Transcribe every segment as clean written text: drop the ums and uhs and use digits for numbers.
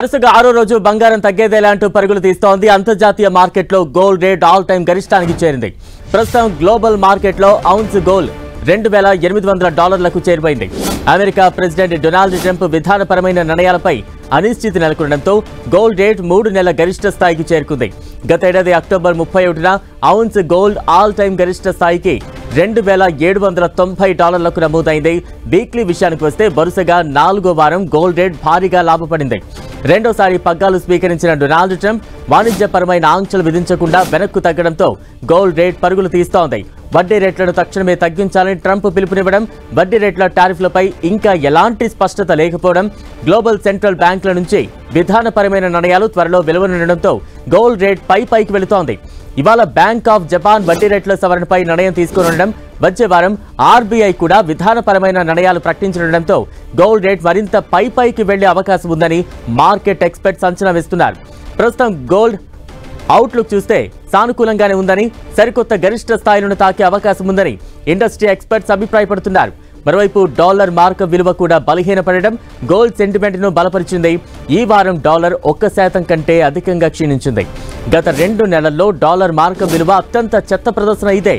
వరుసగా ఆరో రోజు బంగారం తగ్గేదేలా అంటూ పరుగులు తీస్తోంది. అంతర్జాతీయ మార్కెట్లో గోల్డ్ రేట్ ఆల్ టైం గరిష్టానికి చేరింది. ప్రస్తుతం గ్లోబల్ మార్కెట్లో ఔన్స్ గోల్డ్ $2,800లకు చేరిపోయింది. అమెరికా ప్రెసిడెంట్ డొనాల్డ్ ట్రంప్ విధానపరమైన నిర్ణయాలపై అనిశ్చితి నెలకొనడంతో గోల్డ్ రేట్ 3 నెలల గరిష్ట స్థాయికి చేరుకుంది. గత ఏడాది అక్టోబర్ 31న ఔన్స్ గోల్డ్ ఆల్ టైం గరిష్ట స్థాయికి $2,790లకు నమోదైంది. వీక్లీ విషయానికి వస్తే వరుసగా 4వ వారం గోల్డ్ రేట్ భారీగా లాభపడింది. రెండోసారి పగ్గాలు స్వీకరించిన డొనాల్డ్ ట్రంప్ వాణిజ్యపరమైన ఆంక్షలు విధించకుండా వెనక్కు తగ్గడంతో గోల్డ్ రేట్ పరుగులు తీస్తోంది. వడ్డీ రేట్లను తక్షణమే తగ్గించాలని ట్రంప్ పిలుపునివ్వడం, వడ్డీ రేట్ల టారిఫ్లపై ఇంకా ఎలాంటి స్పష్టత లేకపోవడం, గ్లోబల్ సెంట్రల్ బ్యాంకుల నుంచి విధానపరమైన నిర్ణయాలు త్వరలో వెలువడడంతో గోల్డ్ రేట్ పైకి వెళుతోంది. ఇవాళ బ్యాంక్ ఆఫ్ జపాన్ వడ్డీ రేట్ల సవరణపై నిర్ణయం తీసుకునడం, వచ్చే వారం ఆర్బీఐ కూడా విధానపరమైన నిర్ణయాలు ప్రకటించడంతో గోల్డ్ రేట్ మరింత పైకి వెళ్లే అవకాశం ఉందని మార్కెట్ ఎక్స్పర్ట్స్ అంచనా వేస్తున్నారు. ప్రస్తుతం గోల్డ్ అవుట్లుక్ చూస్తే సానుకూలంగానే ఉందని, సరికొత్త గరిష్ట స్థాయిలను తాకే అవకాశం ఉందని ఇండస్ట్రీ ఎక్స్పర్ట్స్ అభిప్రాయపడుతున్నారు. మరోవైపు డాలర్ మార్క విలువ కూడా బలహీనపడడం గోల్డ్ సెంటిమెంట్ ను బలపరిచింది. ఈ వారం డాలర్ 1% కంటే అధికంగా క్షీణించింది. గత 2 నెలల్లో డాలర్ మార్క విలువ అత్యంత చెత్త ప్రదర్శన ఇదే.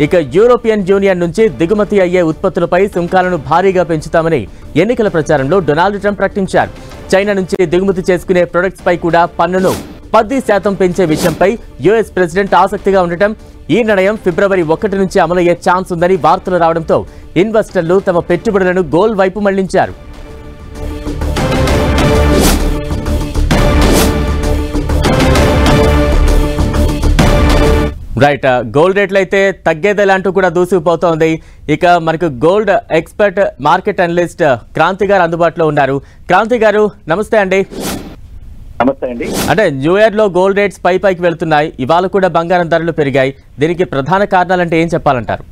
ఇక యూరోపియన్ యూనియన్ నుంచి దిగుమతి అయ్యే ఉత్పత్తులపై సుంకాలను భారీగా పెంచుతామని ఎన్నికల ప్రచారంలో డొనాల్డ్ ట్రంప్ ప్రకటించారు. చైనా నుంచి దిగుమతి చేసుకునే ప్రొడక్ట్స్ పై కూడా పన్నును 10% పెంచే విషయంపై యుఎస్ ప్రెసిడెంట్ ఆసక్తిగా ఉండటం, ఈ నిర్ణయం ఫిబ్రవరి 1 నుంచి అమలయ్యే ఛాన్స్ ఉందని వార్తలు రావడంతో ఇన్వెస్టర్లు తమ పెట్టుబడులను గోల్డ్ వైపు మళ్లించారు. రైట్, గోల్డ్ రేట్లు అయితే తగ్గేదేలా అంటూ కూడా దూసుకుపోతోంది. ఇక మనకు gold expert market analyst Kranthi గారు అందుబాటులో ఉన్నారు. క్రాంతి గారు నమస్తే అండి. నమస్తే అండి. అంటే న్యూ ఇయర్ లో గోల్డ్ రేట్స్ పైకి వెళ్తున్నాయి, ఇవాళ కూడా బంగారం ధరలు పెరిగాయి. దీనికి ప్రధాన కారణాలు అంటే ఏం చెప్పాలంటారు?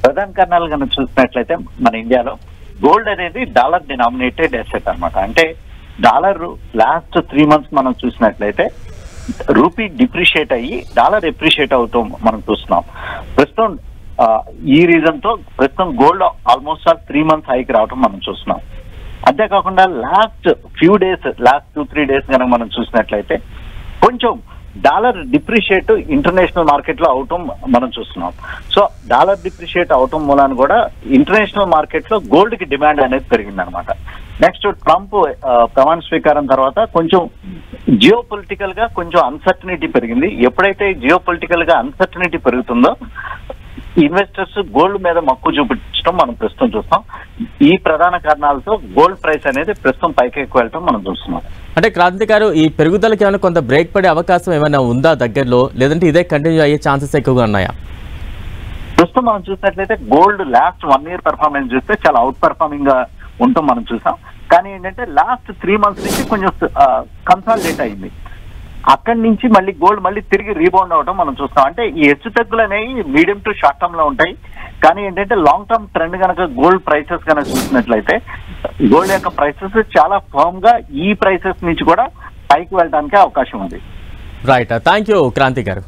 ప్రధాన కారణాలు కనుక చూసినట్లయితే మన ఇండియాలో గోల్డ్ అనేది డాలర్ డినామినేటెడ్ అసెట్ అన్నమాట. అంటే డాలర్ లాస్ట్ 3 months మనం చూసినట్లయితే రూపీ డిప్రిషియేట్ అయ్యి డాలర్ ఎప్రిషియేట్ అవుతూ మనం చూస్తున్నాం. ప్రస్తుతం ఈ రీజన్ తో ప్రస్తుతం గోల్డ్ ఆల్మోస్ట్ 3 months హైకి రావడం మనం చూస్తున్నాం. అంతేకాకుండా లాస్ట్ 2-3 days కనుక మనం చూసినట్లయితే కొంచెం డాలర్ డిప్రిషియేట్ ఇంటర్నేషనల్ మార్కెట్ లో అవటం మనం చూస్తున్నాం. సో డాలర్ డిప్రిషియేట్ అవటం మూలాన కూడా ఇంటర్నేషనల్ మార్కెట్ లో గోల్డ్ కి డిమాండ్ అనేది పెరిగింది అనమాట. నెక్స్ట్ ట్రంప్ ప్రమాణ స్వీకారం తర్వాత కొంచెం జియో పొలిటికల్ గా కొంచెం అన్సర్టనిటీ పెరిగింది. ఎప్పుడైతే జియో పొలిటికల్ గా అన్సర్టనిటీ పెరుగుతుందో ఇన్వెస్టర్స్ గోల్డ్ మీద మక్కువ చూపించడం మనం ప్రస్తుతం చూస్తాం. ఈ ప్రధాన కారణాలతో గోల్డ్ ప్రైస్ అనేది ప్రస్తుతం పైకి ఎక్కువ వెళ్ళటం మనం చూస్తున్నాం. అంటే క్రాంతి గారు, ఈ పెరుగుదలకి ఏమైనా కొంత బ్రేక్ పడే అవకాశం ఏమైనా ఉందా దగ్గరలో, లేదంటే ఇదే కంటిన్యూ అయ్యే ఛాన్సెస్ ఎక్కువగా ఉన్నాయా? ప్రస్తుతం మనం చూసినట్లయితే గోల్డ్ లాస్ట్ 1 year పెర్ఫార్మెన్స్ చూస్తే చాలా అవుట్ పర్ఫార్మింగ్ గా ఉంటాం మనం చూసాం. కానీ ఏంటంటే లాస్ట్ 3 months నుంచి కొంచెం కన్సాలిడేట్ అయింది. అక్కడి నుంచి మళ్ళీ గోల్డ్ మళ్ళీ తిరిగి రీబౌండ్ అవడం మనం చూస్తాం. అంటే ఈ హెచ్చు తగ్గులు అనేవి మీడియం టు షార్ట్ టర్మ్ లో ఉంటాయి. కానీ ఏంటంటే లాంగ్ టర్మ్ ట్రెండ్ కనుక గోల్డ్ ప్రైసెస్ కనుక చూసినట్లయితే గోల్డ్ యొక్క ప్రైసెస్ చాలా ఫర్మ్ గా ఈ ప్రైసెస్ నుంచి కూడా పైకి వెళ్ళడానికి అవకాశం ఉంది. రైట్, థ్యాంక్ యూ క్రాంతి గారు.